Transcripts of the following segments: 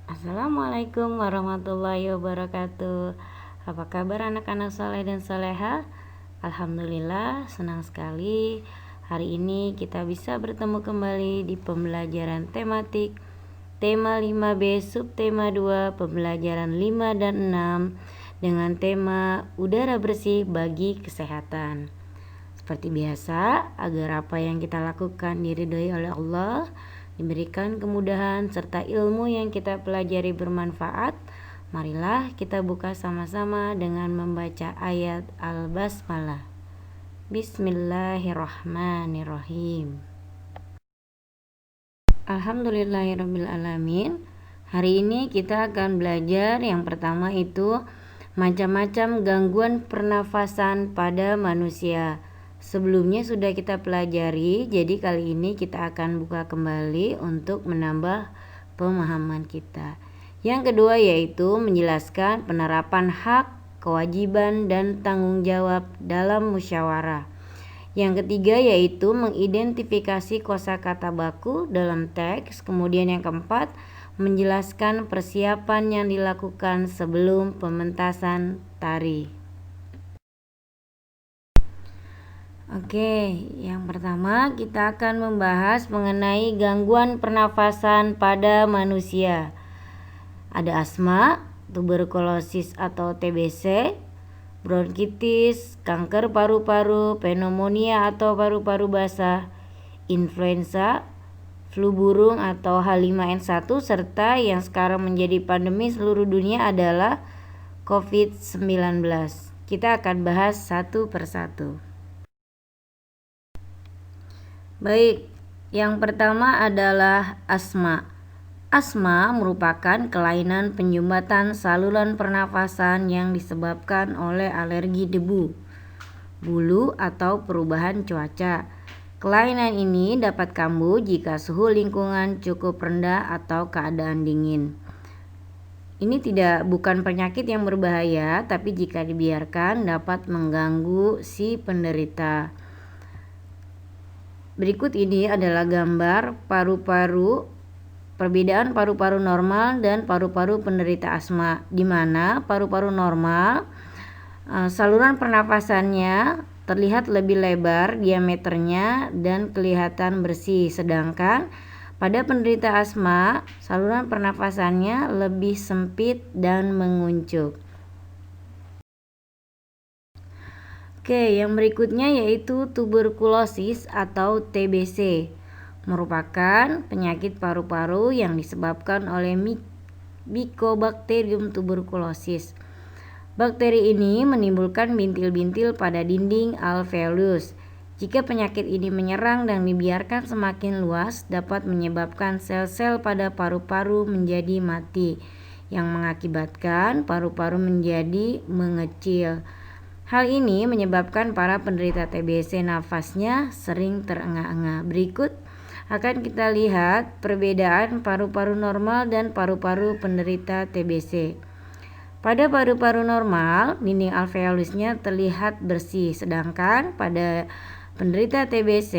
Assalamualaikum warahmatullahi wabarakatuh. Apa kabar anak-anak soleh dan soleha? Alhamdulillah, senang sekali hari ini kita bisa bertemu kembali di pembelajaran tematik tema 5B subtema 2 pembelajaran 5 dan 6 dengan tema udara bersih bagi kesehatan. Seperti biasa, agar apa yang kita lakukan diridhoi oleh Allah, diberikan kemudahan serta ilmu yang kita pelajari bermanfaat, marilah kita buka sama-sama dengan membaca ayat Al-Basmalah. Bismillahirrahmanirrahim. Alhamdulillahirrabbilalamin. Hari ini kita akan belajar yang pertama itu macam-macam gangguan pernafasan pada manusia. Sebelumnya sudah kita pelajari, jadi kali ini kita akan buka kembali untuk menambah pemahaman kita. Yang kedua yaitu menjelaskan penerapan hak, kewajiban, dan tanggung jawab dalam musyawarah. Yang ketiga yaitu mengidentifikasi kosakata baku dalam teks. Kemudian yang keempat, menjelaskan persiapan yang dilakukan sebelum pementasan tari. Oke, yang pertama kita akan membahas mengenai gangguan pernafasan pada manusia. Ada asma, tuberkulosis atau TBC, bronkitis, kanker paru-paru, pneumonia atau paru-paru basah, influenza, flu burung atau H5N1, serta yang sekarang menjadi pandemi seluruh dunia adalah COVID-19. Kita akan bahas satu persatu. Baik, yang pertama adalah asma. Asma merupakan kelainan penyumbatan saluran pernafasan yang disebabkan oleh alergi debu, bulu, atau perubahan cuaca. Kelainan ini dapat kambuh jika suhu lingkungan cukup rendah atau keadaan dingin. Ini bukan penyakit yang berbahaya, tapi jika dibiarkan dapat mengganggu si penderita. Berikut ini adalah gambar paru-paru, perbedaan paru-paru normal dan paru-paru penderita asma, di mana paru-paru normal saluran pernafasannya terlihat lebih lebar diameternya dan kelihatan bersih, sedangkan pada penderita asma saluran pernafasannya lebih sempit dan menguncup. Oke, yang berikutnya yaitu tuberkulosis atau TBC. Merupakan penyakit paru-paru yang disebabkan oleh Mycobacterium tuberculosis. Bakteri ini menimbulkan bintil-bintil pada dinding alveolus. Jika penyakit ini menyerang dan dibiarkan semakin luas, dapat menyebabkan sel-sel pada paru-paru menjadi mati, yang mengakibatkan paru-paru menjadi mengecil. Hal ini menyebabkan para penderita TBC nafasnya sering terengah-engah. Berikut akan kita lihat perbedaan paru-paru normal dan paru-paru penderita TBC. Pada paru-paru normal, dinding alveolusnya terlihat bersih, sedangkan pada penderita TBC,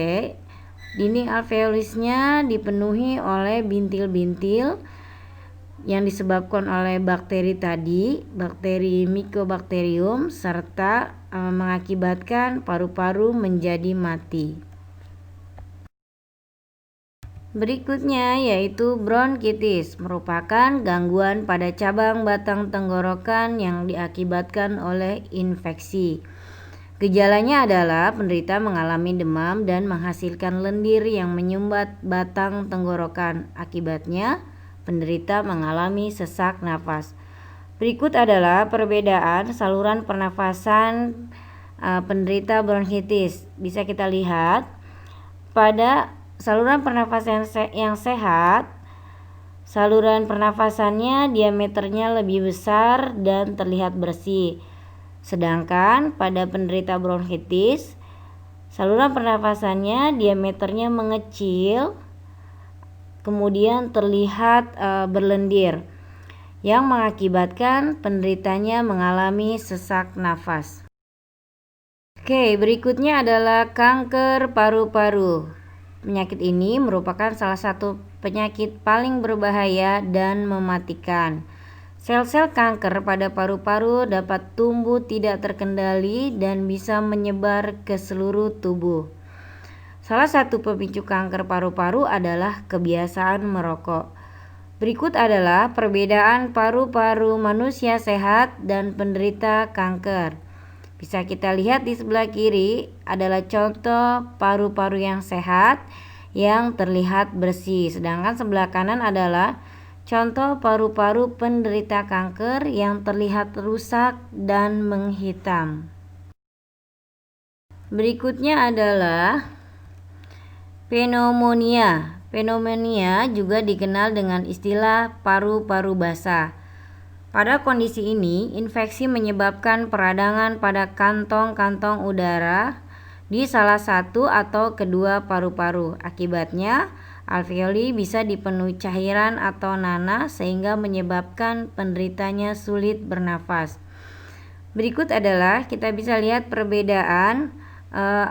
dinding alveolusnya dipenuhi oleh bintil-bintil yang disebabkan oleh bakteri tadi, bakteri Mycobacterium, serta mengakibatkan paru-paru menjadi mati. Berikutnya yaitu bronkitis, merupakan gangguan pada cabang batang tenggorokan yang diakibatkan oleh infeksi. Gejalanya adalah penderita mengalami demam dan menghasilkan lendir yang menyumbat batang tenggorokan. Akibatnya penderita mengalami sesak nafas. Berikut adalah perbedaan saluran pernafasan penderita bronkitis. Bisa kita lihat pada saluran pernafasan yang sehat, saluran pernafasannya diameternya lebih besar dan terlihat bersih. Sedangkan pada penderita bronkitis, saluran pernafasannya diameternya mengecil, kemudian terlihat berlendir, yang mengakibatkan penderitanya mengalami sesak nafas. Oke, berikutnya adalah kanker paru-paru. Penyakit ini merupakan salah satu penyakit paling berbahaya dan mematikan. Sel-sel kanker pada paru-paru dapat tumbuh tidak terkendali dan bisa menyebar ke seluruh tubuh. Salah satu pemicu kanker paru-paru adalah kebiasaan merokok. Berikut adalah perbedaan paru-paru manusia sehat dan penderita kanker. Bisa kita lihat di sebelah kiri adalah contoh paru-paru yang sehat yang terlihat bersih, sedangkan sebelah kanan adalah contoh paru-paru penderita kanker yang terlihat rusak dan menghitam. Berikutnya adalah pneumonia. Pneumonia juga dikenal dengan istilah paru-paru basah. Pada kondisi ini, infeksi menyebabkan peradangan pada kantong-kantong udara di salah satu atau kedua paru-paru. Akibatnya, alveoli bisa dipenuhi cairan atau nanah sehingga menyebabkan penderitanya sulit bernafas. Berikut adalah kita bisa lihat perbedaan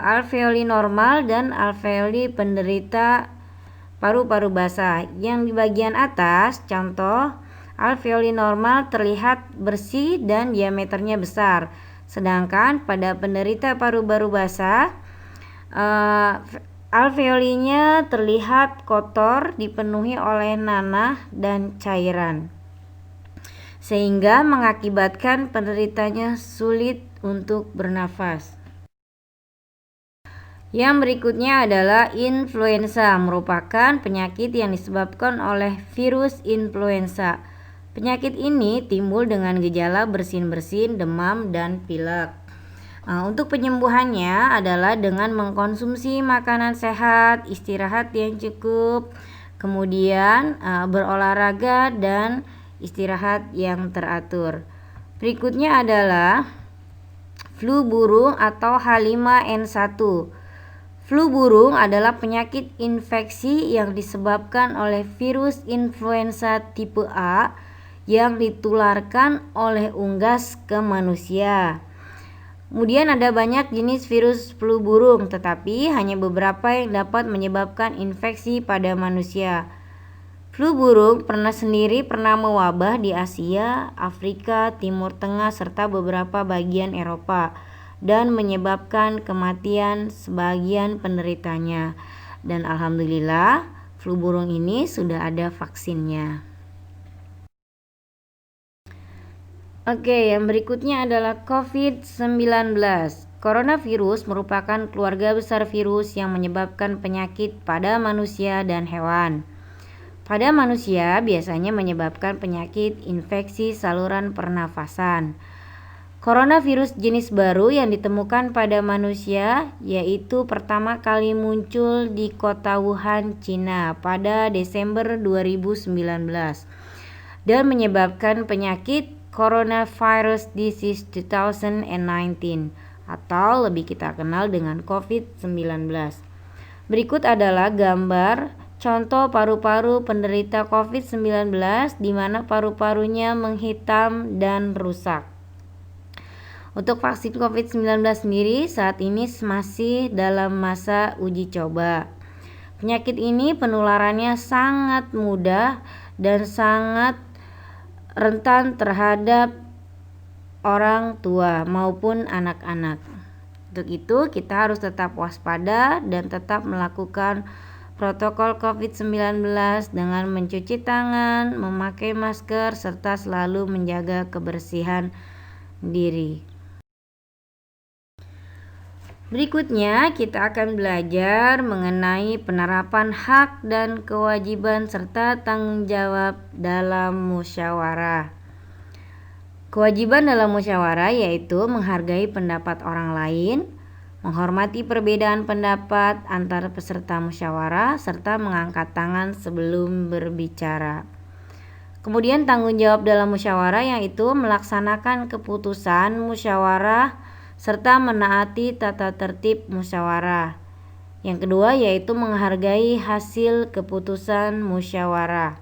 alveoli normal dan alveoli penderita paru-paru basah. Yang di bagian atas, contoh alveoli normal terlihat bersih dan diameternya besar. Sedangkan pada penderita paru-paru basah, alveolinya terlihat kotor, dipenuhi oleh nanah dan cairan, sehingga mengakibatkan penderitanya sulit untuk bernafas. Yang berikutnya adalah influenza, merupakan penyakit yang disebabkan oleh virus influenza. Penyakit ini timbul dengan gejala bersin-bersin, demam, dan pilek. Untuk penyembuhannya adalah dengan mengkonsumsi makanan sehat, istirahat yang cukup, kemudian berolahraga dan istirahat yang teratur. Berikutnya adalah flu burung atau H5N1. Flu burung adalah penyakit infeksi yang disebabkan oleh virus influenza tipe A yang ditularkan oleh unggas ke manusia. Kemudian ada banyak jenis virus flu burung, tetapi hanya beberapa yang dapat menyebabkan infeksi pada manusia. Flu burung pernah mewabah di Asia, Afrika, Timur Tengah, serta beberapa bagian Eropa dan menyebabkan kematian sebagian penderitanya. Dan alhamdulillah, flu burung ini sudah ada vaksinnya. Oke, yang berikutnya adalah COVID-19. Coronavirus merupakan keluarga besar virus yang menyebabkan penyakit pada manusia dan hewan. Pada manusia biasanya menyebabkan penyakit infeksi saluran pernafasan. Coronavirus jenis baru yang ditemukan pada manusia yaitu pertama kali muncul di kota Wuhan, Cina pada Desember 2019 dan menyebabkan penyakit Coronavirus Disease 2019 atau lebih kita kenal dengan COVID-19. Berikut adalah gambar contoh paru-paru penderita COVID-19 di mana paru-parunya menghitam dan rusak. Untuk vaksin COVID-19 sendiri saat ini masih dalam masa uji coba. Penyakit ini penularannya sangat mudah dan sangat rentan terhadap orang tua maupun anak-anak. Untuk itu kita harus tetap waspada dan tetap melakukan protokol COVID-19 dengan mencuci tangan, memakai masker, serta selalu menjaga kebersihan diri. Berikutnya kita akan belajar mengenai penerapan hak dan kewajiban serta tanggung jawab dalam musyawarah. Kewajiban dalam musyawarah yaitu menghargai pendapat orang lain, menghormati perbedaan pendapat antar peserta musyawarah, serta mengangkat tangan sebelum berbicara. Kemudian tanggung jawab dalam musyawarah yaitu melaksanakan keputusan musyawarah serta menaati tata tertib musyawarah. Yang kedua yaitu menghargai hasil keputusan musyawarah.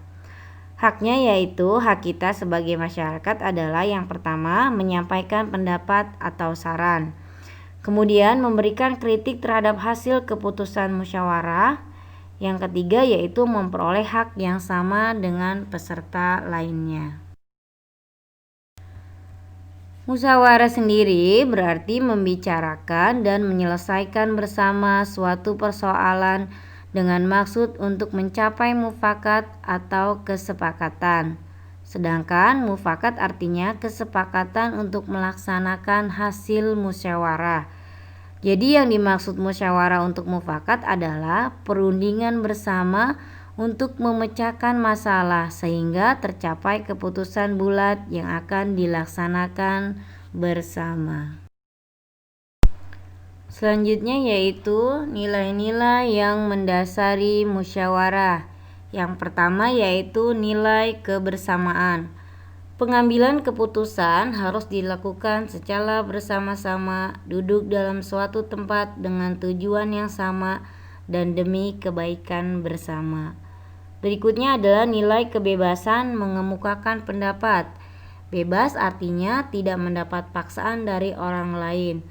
Haknya yaitu hak kita sebagai masyarakat adalah yang pertama menyampaikan pendapat atau saran. Kemudian memberikan kritik terhadap hasil keputusan musyawarah. Yang ketiga yaitu memperoleh hak yang sama dengan peserta lainnya. Musyawarah sendiri berarti membicarakan dan menyelesaikan bersama suatu persoalan dengan maksud untuk mencapai mufakat atau kesepakatan. Sedangkan mufakat artinya kesepakatan untuk melaksanakan hasil musyawarah. Jadi yang dimaksud musyawarah untuk mufakat adalah perundingan bersama untuk memecahkan masalah sehingga tercapai keputusan bulat yang akan dilaksanakan bersama. Selanjutnya yaitu nilai-nilai yang mendasari musyawarah. Yang pertama yaitu nilai kebersamaan. Pengambilan keputusan harus dilakukan secara bersama-sama, duduk dalam suatu tempat dengan tujuan yang sama dan demi kebaikan bersama. Berikutnya adalah nilai kebebasan mengemukakan pendapat. Bebas artinya tidak mendapat paksaan dari orang lain,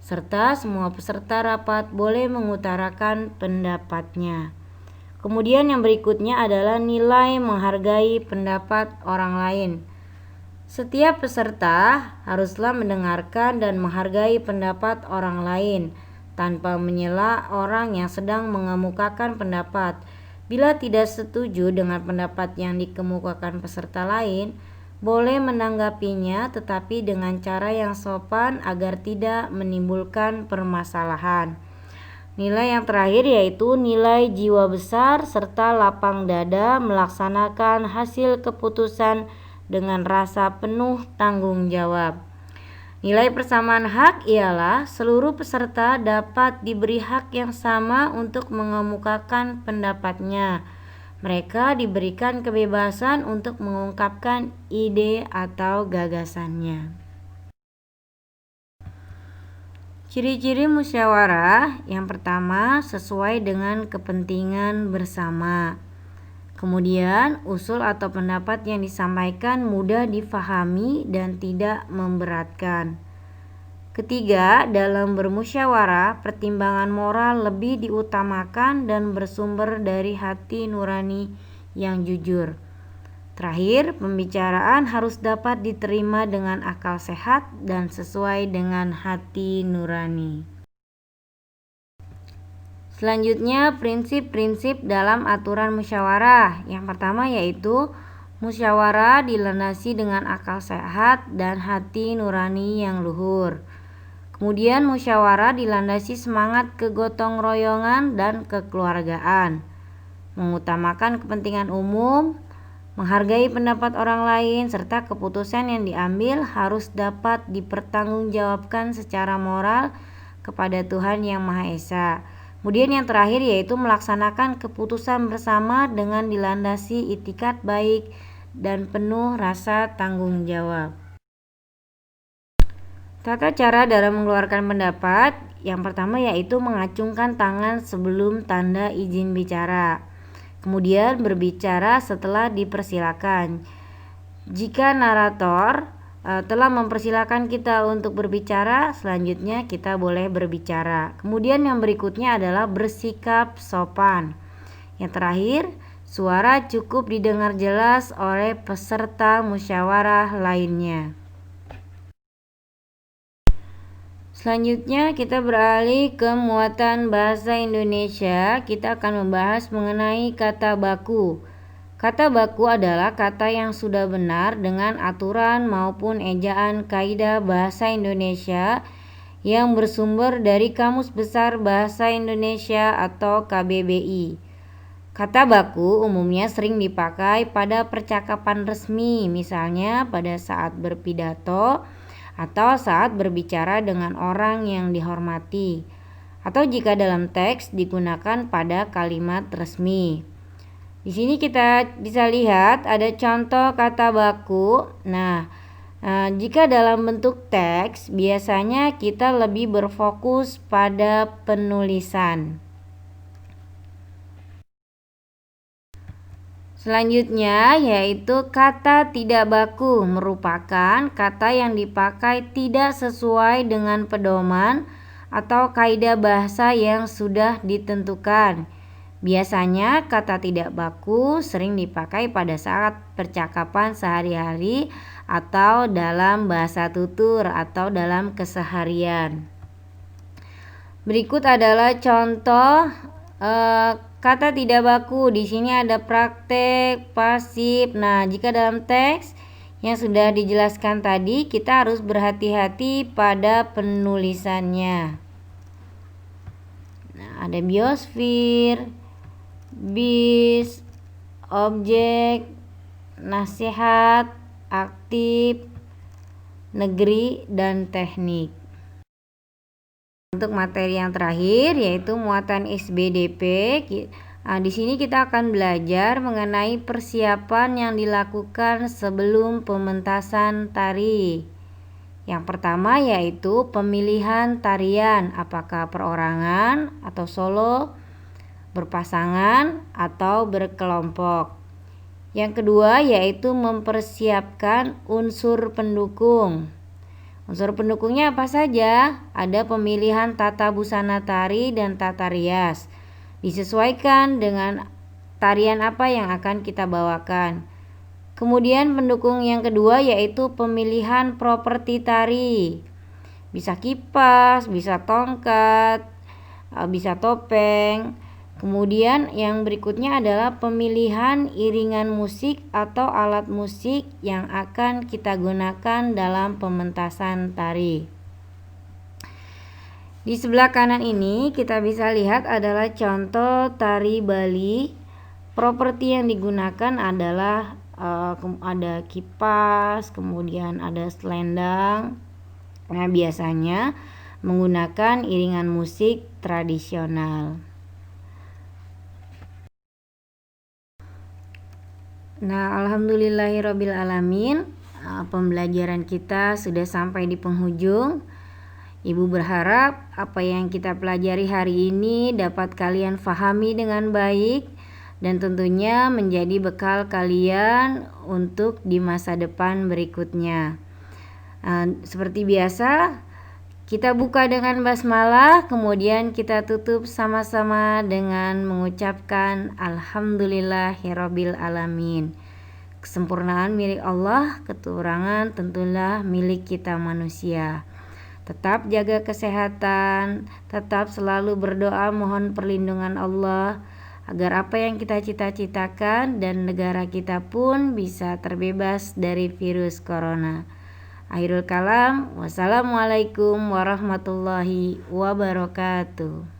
serta semua peserta rapat boleh mengutarakan pendapatnya. Kemudian yang berikutnya adalah nilai menghargai pendapat orang lain. Setiap peserta haruslah mendengarkan dan menghargai pendapat orang lain tanpa menyela orang yang sedang mengemukakan pendapat. Bila tidak setuju dengan pendapat yang dikemukakan peserta lain, boleh menanggapinya tetapi dengan cara yang sopan agar tidak menimbulkan permasalahan. Nilai yang terakhir yaitu nilai jiwa besar serta lapang dada melaksanakan hasil keputusan dengan rasa penuh tanggung jawab. Nilai persamaan hak ialah seluruh peserta dapat diberi hak yang sama untuk mengemukakan pendapatnya. Mereka diberikan kebebasan untuk mengungkapkan ide atau gagasannya. Ciri-ciri musyawarah yang pertama sesuai dengan kepentingan bersama. Kemudian usul atau pendapat yang disampaikan mudah difahami dan tidak memberatkan. Ketiga, dalam bermusyawarah pertimbangan moral lebih diutamakan dan bersumber dari hati nurani yang jujur. Terakhir, pembicaraan harus dapat diterima dengan akal sehat dan sesuai dengan hati nurani. Selanjutnya, prinsip-prinsip dalam aturan musyawarah. Yang pertama yaitu musyawarah dilandasi dengan akal sehat dan hati nurani yang luhur. Kemudian musyawarah dilandasi semangat kegotong royongan dan kekeluargaan, mengutamakan kepentingan umum, menghargai pendapat orang lain, serta keputusan yang diambil harus dapat dipertanggungjawabkan secara moral kepada Tuhan Yang Maha Esa. Kemudian yang terakhir yaitu melaksanakan keputusan bersama dengan dilandasi itikat baik dan penuh rasa tanggung jawab. Tata cara dalam mengeluarkan pendapat. Yang pertama yaitu mengacungkan tangan sebelum tanda izin bicara. Kemudian berbicara setelah dipersilakan. Jika narator telah mempersilakan kita untuk berbicara, selanjutnya kita boleh berbicara. Kemudian yang berikutnya adalah bersikap sopan. Yang terakhir, suara cukup didengar jelas oleh peserta musyawarah lainnya. Selanjutnya kita beralih ke muatan bahasa Indonesia. Kita akan membahas mengenai kata baku. Kata baku adalah kata yang sudah benar dengan aturan maupun ejaan kaidah bahasa Indonesia yang bersumber dari Kamus Besar Bahasa Indonesia atau KBBI. Kata baku umumnya sering dipakai pada percakapan resmi, misalnya pada saat berpidato atau saat berbicara dengan orang yang dihormati, atau jika dalam teks digunakan pada kalimat resmi. Di sini kita bisa lihat ada contoh kata baku. Nah, jika dalam bentuk teks biasanya kita lebih berfokus pada penulisan. Selanjutnya yaitu kata tidak baku merupakan kata yang dipakai tidak sesuai dengan pedoman atau kaidah bahasa yang sudah ditentukan. Biasanya kata tidak baku sering dipakai pada saat percakapan sehari-hari atau dalam bahasa tutur atau dalam keseharian. Berikut adalah contoh kata tidak baku. Di sini ada praktek, pasif. Nah, jika dalam teks yang sudah dijelaskan tadi, kita harus berhati-hati pada penulisannya. Nah, ada biosfer, bis, objek, nasihat, aktif, negeri, dan teknik. Untuk materi yang terakhir yaitu muatan SBDP. Di sini kita akan belajar mengenai persiapan yang dilakukan sebelum pementasan tari. Yang pertama yaitu pemilihan tarian, apakah perorangan atau solo, berpasangan atau berkelompok. Yang kedua yaitu mempersiapkan unsur pendukung. Unsur pendukungnya apa saja? Ada pemilihan tata busana tari dan tata rias. Disesuaikan dengan tarian apa yang akan kita bawakan. Kemudian pendukung yang kedua yaitu pemilihan properti tari. Bisa kipas, bisa tongkat, bisa topeng. Kemudian yang berikutnya adalah pemilihan iringan musik atau alat musik yang akan kita gunakan dalam pementasan tari. Di sebelah kanan ini kita bisa lihat adalah contoh tari Bali. Properti yang digunakan adalah ada kipas, kemudian ada selendang. Nah, biasanya menggunakan iringan musik tradisional. Nah, alhamdulillahirabbil alamin, pembelajaran kita sudah sampai di penghujung. Ibu berharap apa yang kita pelajari hari ini dapat kalian fahami dengan baik dan tentunya menjadi bekal kalian untuk di masa depan berikutnya. Seperti biasa, kita buka dengan basmalah, kemudian kita tutup sama-sama dengan mengucapkan alhamdulillahirabbil alamin. Kesempurnaan milik Allah, kekurangan tentulah milik kita manusia. Tetap jaga kesehatan, tetap selalu berdoa mohon perlindungan Allah agar apa yang kita cita-citakan dan negara kita pun bisa terbebas dari virus corona. Akhirul kalam, wassalamualaikum warahmatullahi wabarakatuh.